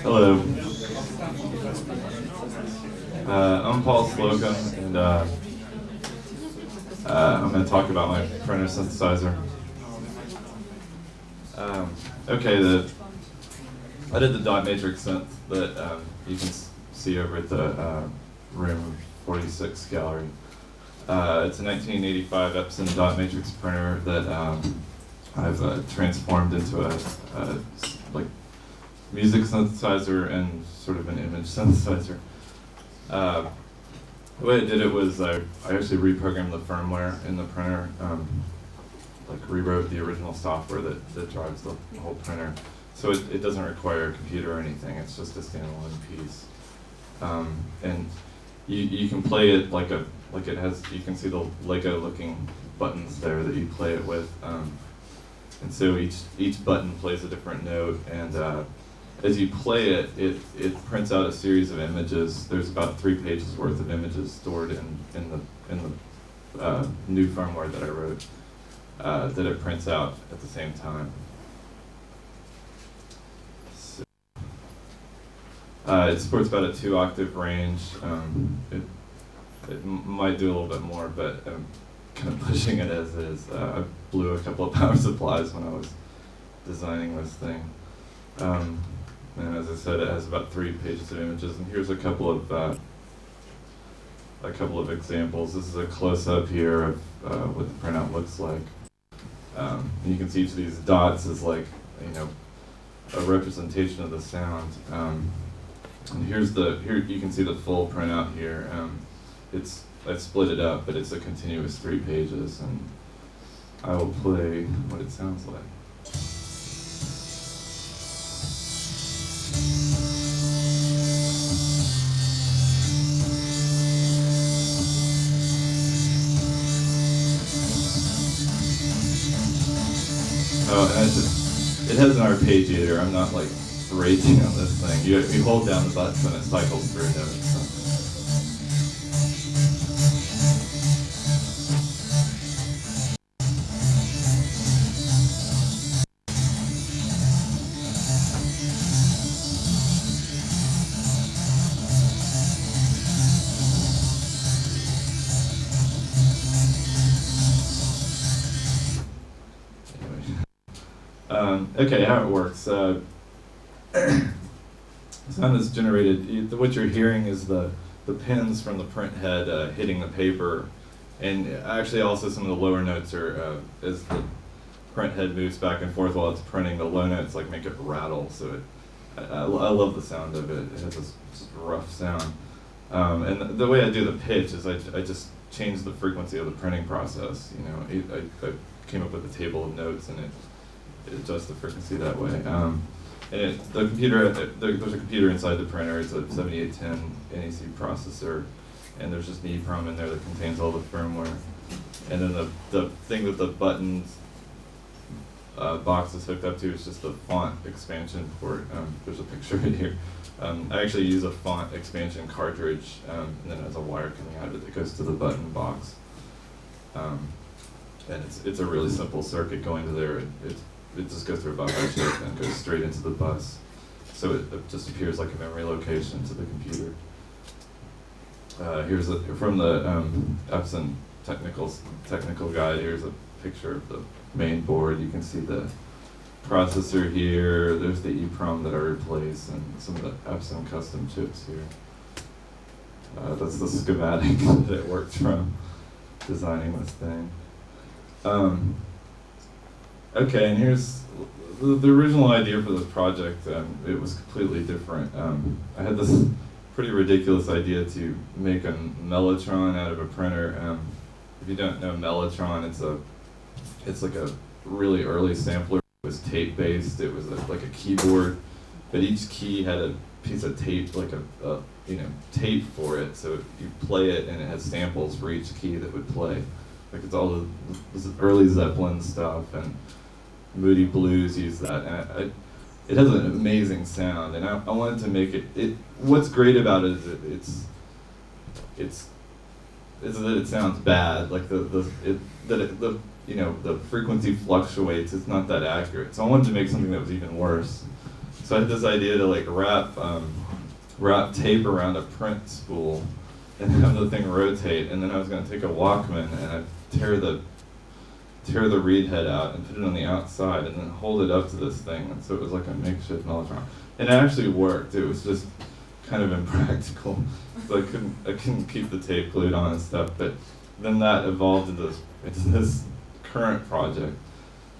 Hello. I'm Paul Slocum, and I'm going to talk about my printer synthesizer. I did the dot matrix synth that you can see over at the room 46 gallery. It's a 1985 Epson dot matrix printer that I've transformed into a like music synthesizer and sort of an image synthesizer. The way I did it was I actually reprogrammed the firmware in the printer, like rewrote the original software that drives the whole printer. So it doesn't require a computer or anything, it's just a standalone piece. And you can play it like it has, you can see the Lego looking buttons there that you play it with. And so each button plays a different note, and as you play it, it prints out a series of images. There's about 3 pages worth of images stored in the new firmware that I wrote that it prints out at the same time. So, it supports about a 2-octave range. It might do a little bit more, but I'm kind of pushing it as is. I blew a couple of power supplies when I was designing this thing. And as I said, it has about 3 pages of images, and here's a couple of examples. This is a close-up here of what the printout looks like. And you can see each of these dots is like, a representation of the sound. And here you can see the full printout here. I split it up, but it's a continuous 3 pages, and I will play what it sounds like. Oh, and it has an arpeggiator. I'm not like raging on this thing. You hold down the buttons and it cycles through notes. So. Okay, how it works. Sound is generated. What you're hearing is the pins from the print head hitting the paper, and actually also some of the lower notes are as the print head moves back and forth while it's printing. The low notes like make it rattle. So I love the sound of it. It has this rough sound, and the way I do the pitch is I just change the frequency of the printing process. I came up with a table of notes, and it adjusts the frequency that way. And there's a computer inside the printer. It's a 7810 NEC processor, and there's just an EEPROM in there that contains all the firmware. And then the thing that the buttons box is hooked up to is just the font expansion port. There's a picture right here. I actually use a font expansion cartridge, and then it has a wire coming out of it that goes to the button box. And it's a really simple circuit going to there. It just goes through a buffer chip and goes straight into the bus. So it just appears like a memory location to the computer. Here's from the Epson technical guide. Here's a picture of the main board. You can see the processor here. There's the EEPROM that I replaced, and some of the Epson custom chips here. That's the schematic that it worked from designing this thing. Okay, and here's the original idea for this project. It was completely different. I had this pretty ridiculous idea to make a mellotron out of a printer. If you don't know mellotron, it's like a really early sampler. It was tape based. It was like a keyboard, but each key had a piece of tape, like a tape for it. So you play it, and it has samples for each key that would play. Like it's all this early Zeppelin stuff, and Moody Blues use that. And it has an amazing sound, and I wanted to make it. What's great about it is it's that it sounds bad. Like the frequency fluctuates. It's not that accurate. So I wanted to make something that was even worse. So I had this idea to like wrap tape around a print spool and have the thing rotate, and then I was going to take a Walkman and I'd tear the reed head out and put it on the outside and then hold it up to this thing, and so it was like a makeshift mellotron. And it actually worked. It was just kind of impractical, so I couldn't keep the tape glued on and stuff. But then that evolved into this current project.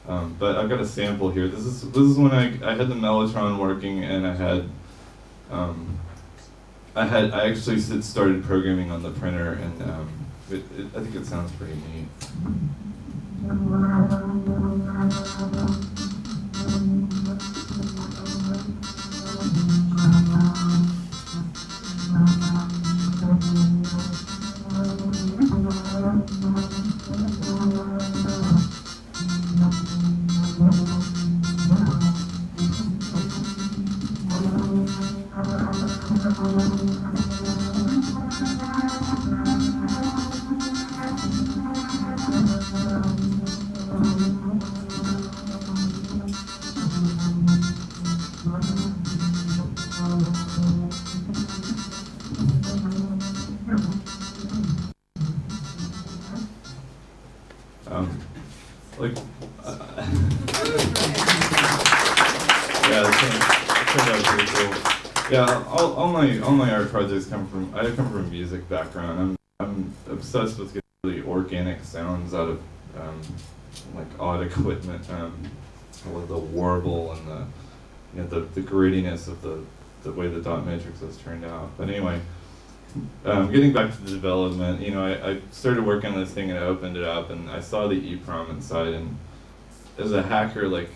But I've got a sample here. This is when I had the mellotron working, and I actually started programming on the printer, and I think it sounds pretty neat. All my art projects come from a music background. I'm obsessed with getting really organic sounds out of like odd equipment, with the warble and the grittiness of the way the dot matrix has turned out. But anyway, getting back to the development, I started working on this thing and I opened it up and I saw the EEPROM inside, and as a hacker, like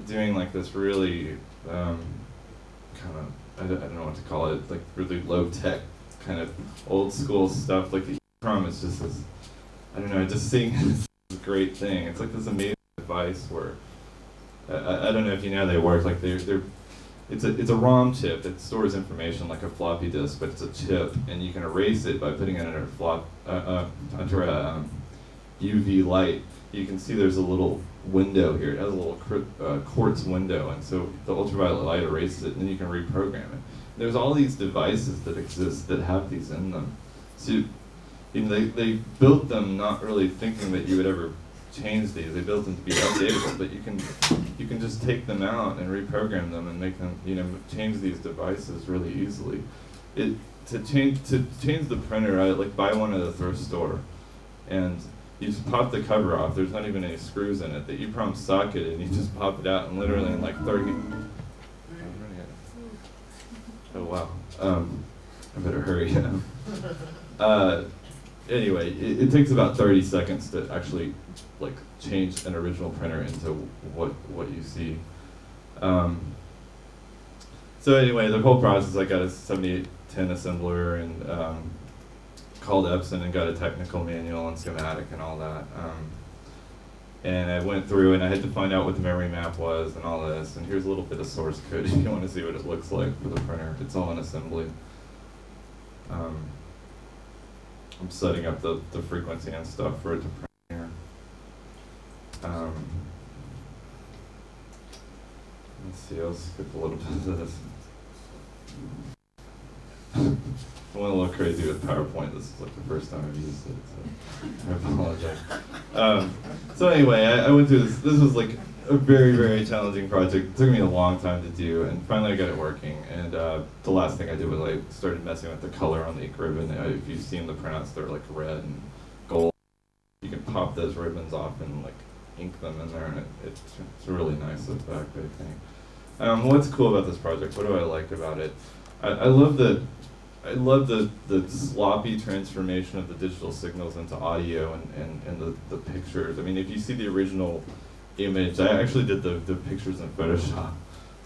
doing like this really kind of, I don't know what to call it, like really low tech kind of old school stuff. Like the EEPROM is just this, I don't know, just seeing this great thing. It's like this amazing device where I don't know if you know how they work. Like it's a ROM chip. It stores information like a floppy disk, but it's a chip, and you can erase it by putting it under a UV light. You can see there's a little window here. It has a little quartz window, and so the ultraviolet light erases it, and then you can reprogram it. There's all these devices that exist that have these in them. So they built them not really thinking that you would ever change these. They built them to be updatable, but you can just take them out and reprogram them and make them, change these devices really easily. To change the printer, I buy one at a thrift store, and you just pop the cover off. There's not even any screws in it. The EEPROM socket, and you just pop it out, and literally in like 30. Oh wow. I better hurry. Anyway, it takes about 30 seconds to actually change an original printer into what you see. So anyway, the whole process, I got a 7810 assembler and called Epson and got a technical manual and schematic and all that. And I went through and I had to find out what the memory map was and all this. And here's a little bit of source code if you want to see what it looks like for the printer. It's all in assembly. I'm setting up the frequency and stuff for it to print here. Let's see, I'll skip a little bit of this. I went a little crazy with PowerPoint. This is the first time I've used it, so I apologize. So anyway, I went through this. This was a very, very challenging project. It took me a long time to do, and finally I got it working. And the last thing I did was I started messing with the color on the ink ribbon. If you've seen the printouts, they're red and gold. You can pop those ribbons off and ink them in there, and it's a really nice effect, I think. What's cool about this project? What do I like about it? I love the sloppy transformation of the digital signals into audio and the pictures. I mean, if you see the original image, I actually did the pictures in Photoshop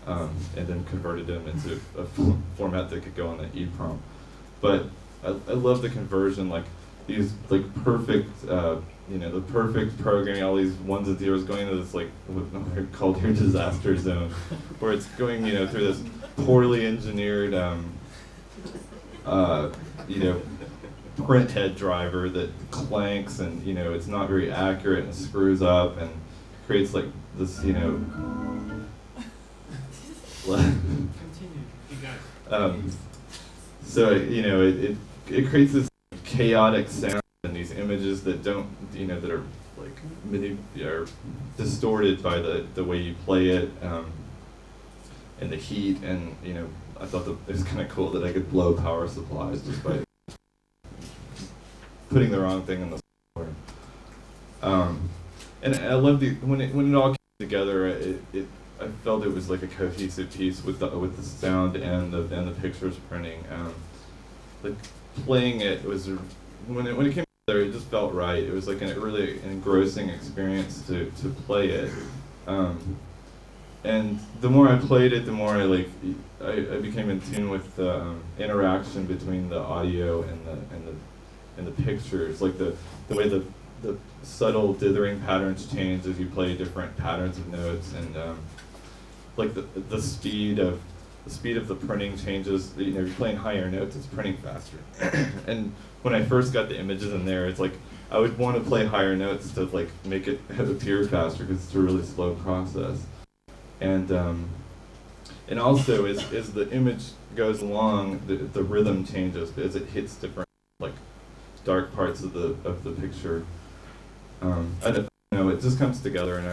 and then converted them into a format that could go on the EEPROM. But I love the conversion, these perfect, the perfect programming, all these ones and zeros going into this what they're called your disaster zone, where it's going through this poorly engineered print head driver that clanks and it's not very accurate and screws up and creates this Continue. You got it. So it creates this chaotic sound and these images that don't that are like are distorted by the way you play it, and the heat, and I thought that it was kind of cool that I could blow power supplies just by putting the wrong thing in the software. And I love when it all came together. I felt it was like a cohesive piece with the sound and the pictures printing. Like playing it was when it came together, it just felt right. It was like a really engrossing experience to play it. And the more I played it, the more I became in tune with the interaction between the audio and the pictures, like the way the subtle dithering patterns change as you play different patterns of notes, and like the speed of the printing changes. You're playing higher notes, it's printing faster. And when I first got the images in there, it's like I would want to play higher notes to like make it appear faster because it's a really slow process. And also as the image goes along, the rhythm changes as it hits different like dark parts of the picture. I don't know, it just comes together, and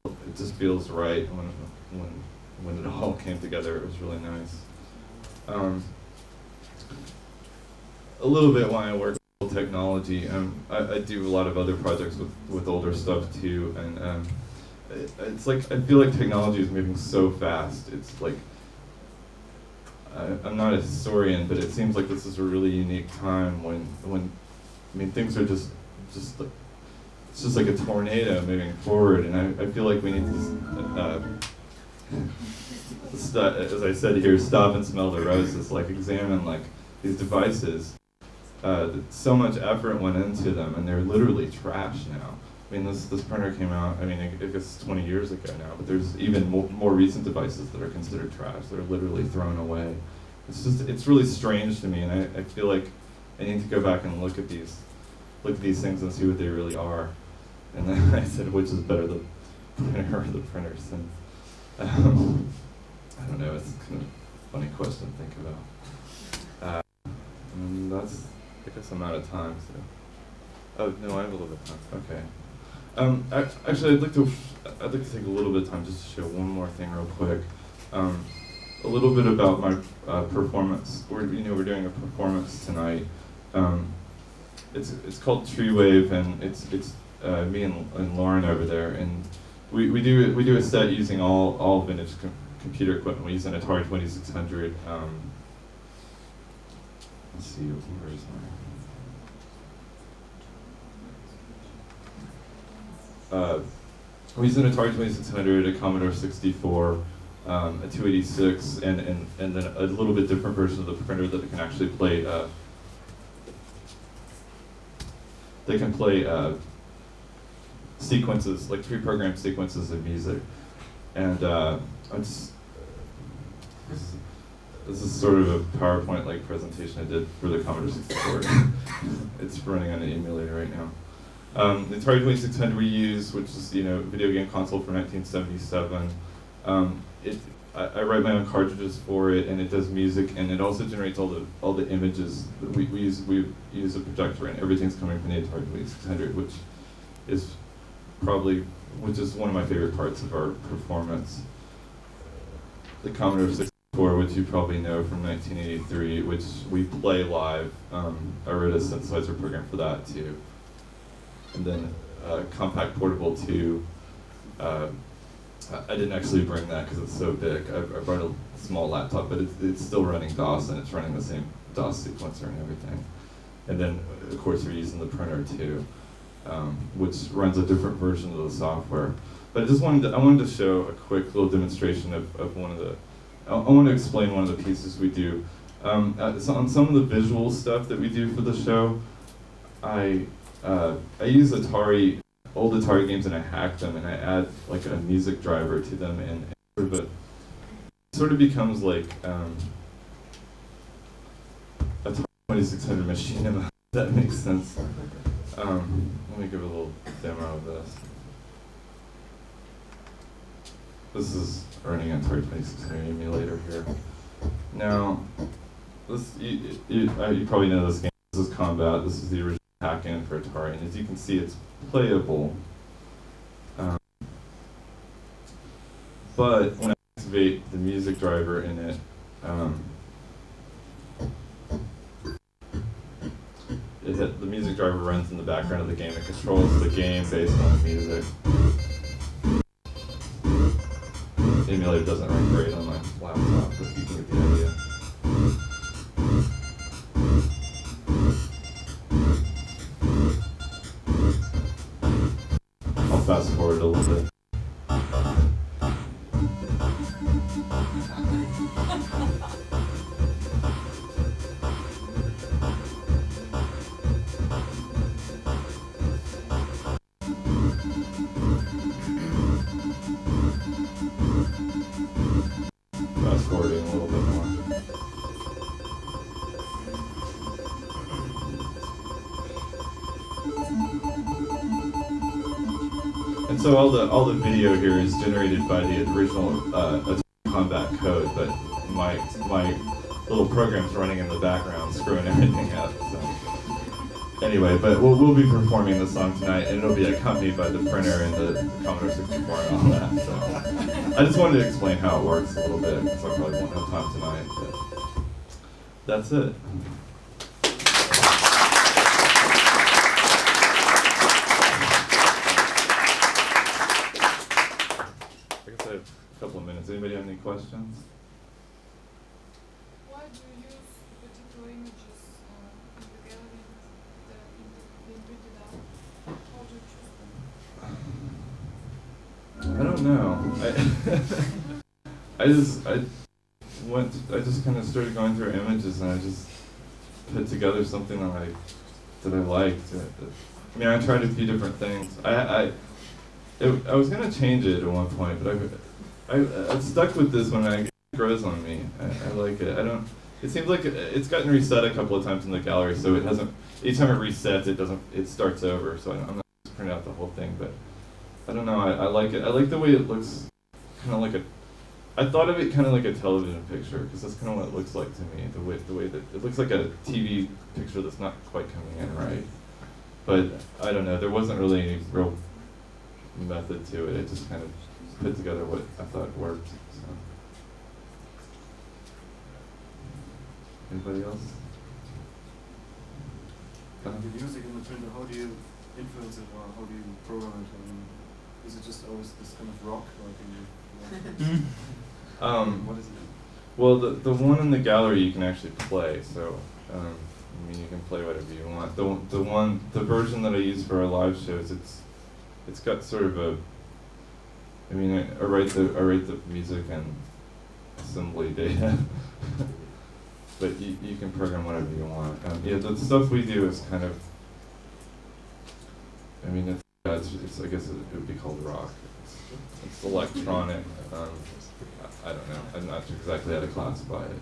it just feels right when it all came together. It was really nice. A little bit when I work with technology, I do a lot of other projects with older stuff too, and it's like I feel like technology is moving so fast. It's like I'm not a historian, but it seems like this is a really unique time when things are just like, it's just like a tornado moving forward, and I feel like we need to, as I said here, stop and smell the roses, like examine like these devices. So much effort went into them, and they're literally trash now. I mean, this printer came out, I guess 20 years ago now, but there's even more recent devices that are considered trash. They're literally thrown away. It's really strange to me, and I feel like I need to go back and look at these things and see what they really are. And then I said, which is better, the printer or the printer Synth? I don't know, it's kind of a funny question to think about. And that's, I guess I'm out of time, so. Oh, no, I have a little bit of time, okay. Actually, I'd like to take a little bit of time just to show one more thing real quick. A little bit about my performance. We're doing a performance tonight. It's called Tree Wave, and it's me and Lauren over there, and we do a set using all vintage computer equipment. We use an Atari 2600. Let's see, where is my? We use an Atari 2600, a Commodore 64, a 286, and then a little bit different version of the printer that can actually play. They can play sequences, like pre-programmed sequences of music. And this is sort of a PowerPoint-like presentation I did for the Commodore 64. It's running on an emulator right now. The Atari 2600 we use, which is video game console from 1977. I write my own cartridges for it, and it does music, and it also generates all the images. We use a projector, and everything's coming from the Atari 2600, which is one of my favorite parts of our performance. The Commodore 64, which you probably know from 1983, which we play live. I wrote a synthesizer program for that too. And then Compact Portable 2. I didn't actually bring that because it's so big. I brought a small laptop, but it's still running DOS, and it's running the same DOS sequencer and everything. And then, of course, we're using the printer too, which runs a different version of the software. But I wanted to show a quick little demonstration of one of the. I want to explain one of the pieces we do. So on some of the visual stuff that we do for the show, I use old Atari games, and I hack them, and I add like a music driver to them, and it sort of becomes like a 2600 machine. If that makes sense. Let me give a little demo of this. this is running an Atari 2600 emulator here. Now, you probably know this game. This is Combat. This is the original hack-in for Atari, and as you can see, it's playable. But when I activate the music driver in it, the music driver runs in the background of the game. It controls the game based on the music. The emulator doesn't run great on my laptop, but you can get the idea. I'll fast forward a little bit. Fast forwarding a little bit more. And so all the video here is generated by the original Combat code, but my little program's running in the background, screwing everything up. So anyway, but we'll be performing the song tonight, and it'll be accompanied by the printer and the Commodore 64 and all that. So I just wanted to explain how it works a little bit, because I probably won't have time tonight. But that's it. I guess I have a couple of minutes. Anybody have any questions? Why do you use particular images in the gallery that being printed out? How do you choose them? I don't know. I just kind of started going through images, and I just put together something that I liked. I mean, I tried a few different things. I was gonna change it at one point, but I stuck with this one. It grows on me. I like it. It seems like it's gotten reset a couple of times in the gallery, so it hasn't. Each time it resets, it starts over. So I'm not just printing out the whole thing, but I don't know. I like it. I like the way it looks. Kind of like I thought of it kind of like a television picture, because that's kind of what it looks like to me. The way that it looks like a TV picture that's not quite coming in right. But I don't know. There wasn't really any real method to it. It just kind of put together what I thought worked. So. Anybody else? The music in the printer, how do you influence it, or how do you program it? Is it just always this kind of rock, or can you? What is it? Well, the one in the gallery you can actually play. So I mean, you can play whatever you want. The version that I use for our live shows, it's got sort of a. I mean, I write the music and assembly data, but you can program whatever you want. Yeah, the stuff we do is kind of. I mean, it's I guess it would be called rock. It's electronic. I don't know. I'm not sure exactly how to classify it.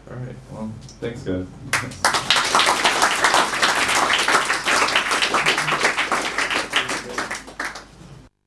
But, all right. Well, thanks, guys.